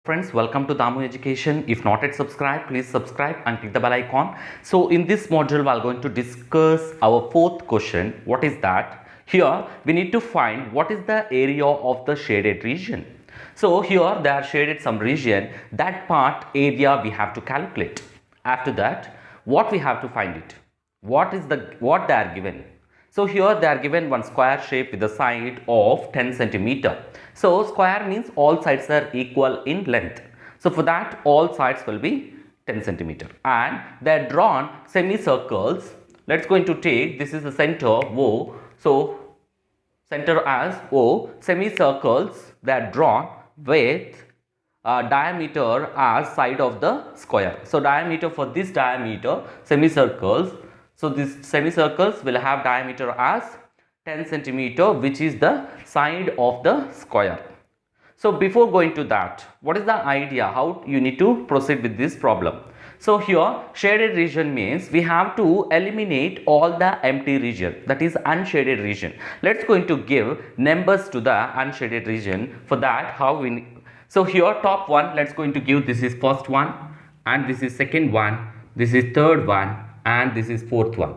Friends, welcome to Damu Education. If not yet subscribed, please subscribe and click the bell icon. So in this module, we are going to discuss our fourth question. What is that? Here, we need to find what is the area of the shaded region. So here, they are shaded some region. That part area we have to calculate. After that, what we have to find it? What they are given? So here they are given one square shape with a side of 10 centimeter. So square means all sides are equal in length. So for that all sides will be 10 centimeter and they are drawn semicircles. Let's going to take this is the center O. So center as O, semicircles they are drawn with diameter as side of the square. So diameter for this diameter semicircles. So these semicircles will have diameter as 10 centimeter, which is the side of the square. So before going to that, what is the idea? How you need to proceed with this problem? So here shaded region means we have to eliminate all the empty region, that is unshaded region. Let's going to give numbers to the unshaded region. For that, how we so here top one, let's going to give this is first one and this is second one, this is third one and this is fourth one.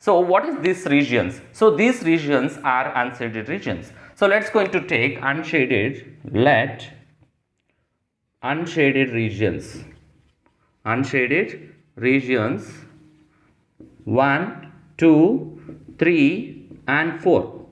So what is these regions? So these regions are unshaded regions. So let's going to take unshaded, let unshaded regions 1, 2, 3 and 4.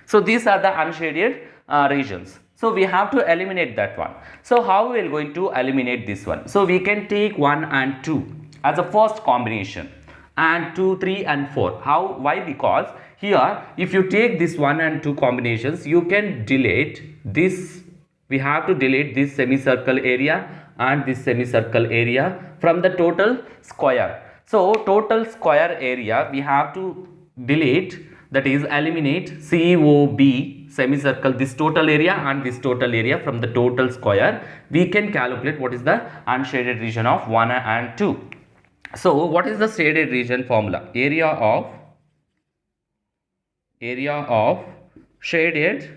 So these are the unshaded regions. So we have to eliminate that one. So how we are going to eliminate this one? So we can take 1 and 2 as a first combination and 2, 3 and 4. How? Why? Because here if you take this 1 and 2 combinations, you can delete this. We have to delete this semicircle area and this semicircle area from the total square. So total square area we have to delete, that is eliminate COB semicircle, this total area and this total area from the total square. We can calculate what is the unshaded region of 1 and 2. So what is the shaded region formula? Area of shaded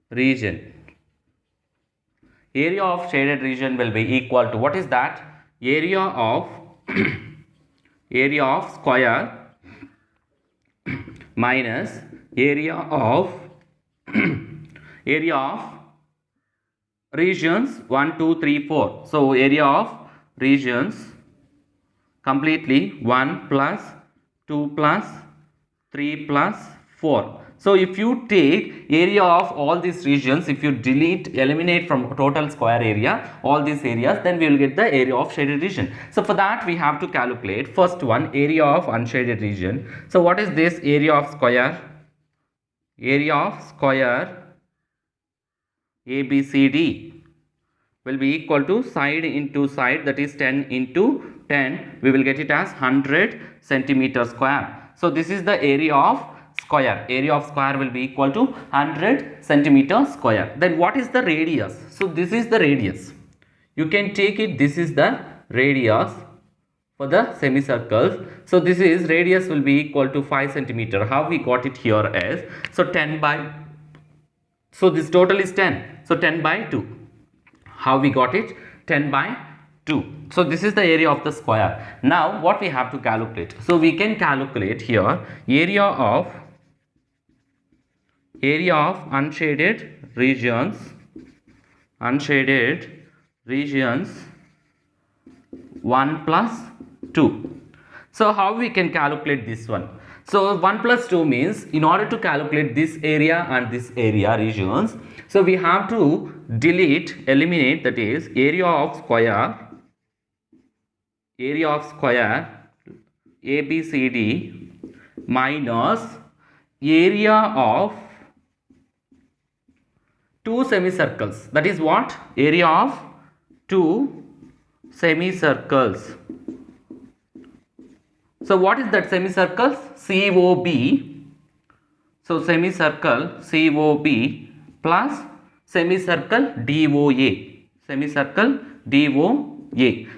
region. Area of shaded region will be equal to, what is that? Area of square minus area of regions 1, 2, 3, 4. So area of regions completely 1 plus 2 plus 3 plus 4. So if you take area of all these regions, if you eliminate from total square area all these areas, then we will get the area of shaded region. So for that we have to calculate first one, area of unshaded region. So what is this area of square? Area of square ABCD will be equal to side into side, that is 10 into 10. We will get it as 100 centimeter square. So this is the area of square. Area of square will be equal to 100 centimeter square. Then what is the radius? So this is the radius. You can take it, this is the radius for the semicircles. So this is radius will be equal to 5 centimeter. How we got it here is, so 10 by, so this total is 10. So 10 by 2. How we got it? 10 by 2. So this is the area of the square. Now what we have to calculate? So we can calculate here area of unshaded regions 1 plus 2. So how we can calculate this one? So 1 plus 2 means, in order to calculate this area and this area regions, so we have to eliminate, that is area of square ABCD minus area of two semicircles. That is what? Area of two semicircles. So what is that semicircles? COB. So semicircle COB plus semicircle DOA.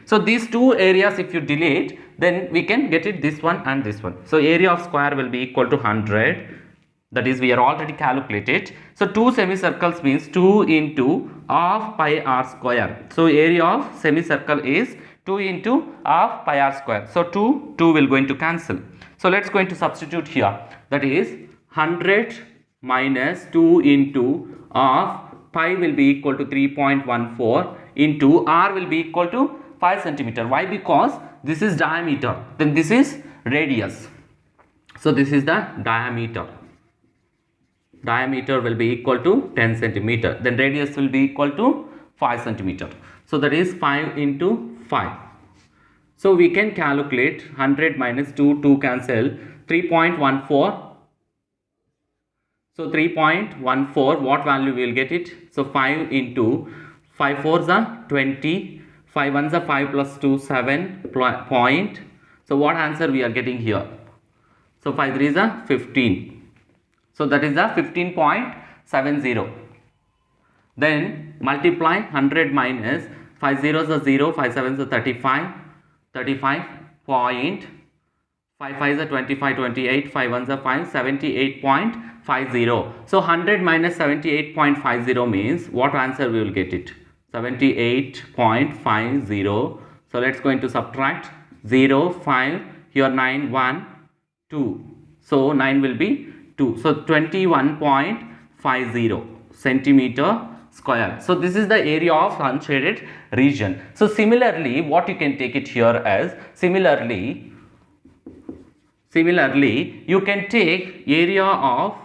So these two areas if you delete, then we can get it this one and this one. So area of square will be equal to 100. that is we are already calculated. So 2 semicircles means 2 into half pi r square. So area of semicircle is 2 into half pi r square. So 2 will going to cancel. So let's going to substitute here. That is 100 minus 2 into half pi will be equal to 3.14 into r will be equal to 5 centimeter. Why? Because this is diameter, then this is radius. So this is the diameter. Diameter will be equal to 10 centimeter. Then radius will be equal to 5 centimeter. So that is 5 into 5. So we can calculate 100 minus 2 cancel 3.14. So 3.14, what value we will get it? So 5 into 5 4s are 20, 5 1s are 5 plus 2 7 point. So what answer we are getting here? So 5 3s are 15. So that is the 15.70. Then multiply 100 minus 5 zeros are 0, 5 sevens are 35, 35.5 5s are 25, 28, 5 1s are 5, 78.50. So 100 minus 78.50 means what answer we will get it? 78.50. So let's go into subtract 0, 5, here 9, 1, 2. So 9 will be 2. So 21.50 centimeter square. So this is the area of unshaded region. So similarly, what you can take it here as, similarly you can take area of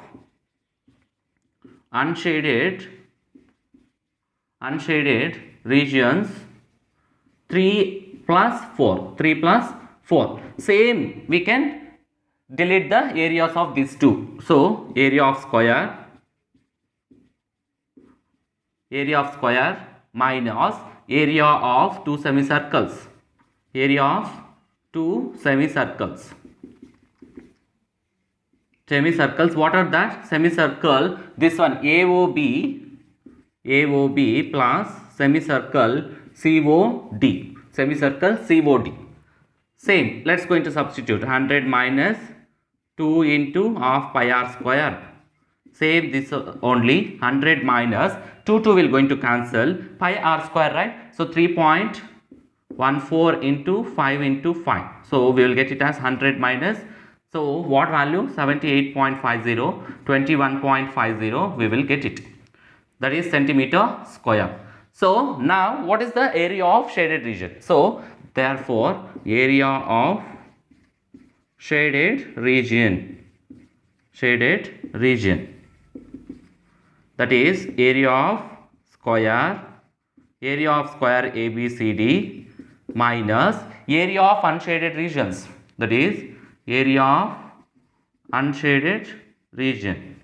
unshaded regions 3 plus 4. Same, we can delete the areas of these two. So area of square minus area of two semicircles. Area of two semicircles. Semicircles, what are that? Semicircle, this one AOB plus semicircle COD. Semicircle COD. Same, let's go into substitute 100 minus 2 into half pi r square. Same this only, 100 minus 2 will going to cancel, pi r square, right? So 3.14 into 5 into 5. So we will get it as 100 minus, so what value? 78.50, 21.50 we will get it. That is centimeter square. So now what is the area of shaded region? So therefore area of shaded region, that is area of square ABCD minus area of unshaded regions, that is area of unshaded region.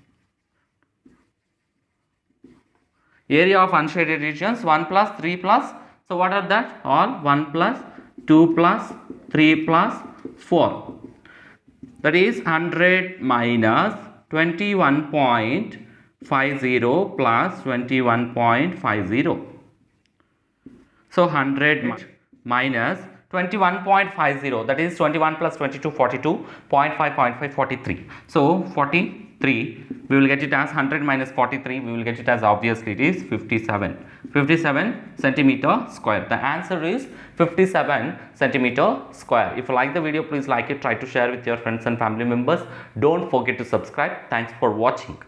Area of unshaded regions 1 plus 3 plus, so what are that? All 1 plus 2 plus 3 plus 4. That is 100 minus 21.50 plus 21.50. So 100 minus 21.50, that is 21 plus 22, 42.5, 43. So 43, we will get it as 100 minus 43, we will get it as, obviously it is 57 centimeter square. The answer is 57 centimeter square. If you like the video, please like it, try to share with your friends and family members. Don't forget to subscribe. Thanks for watching.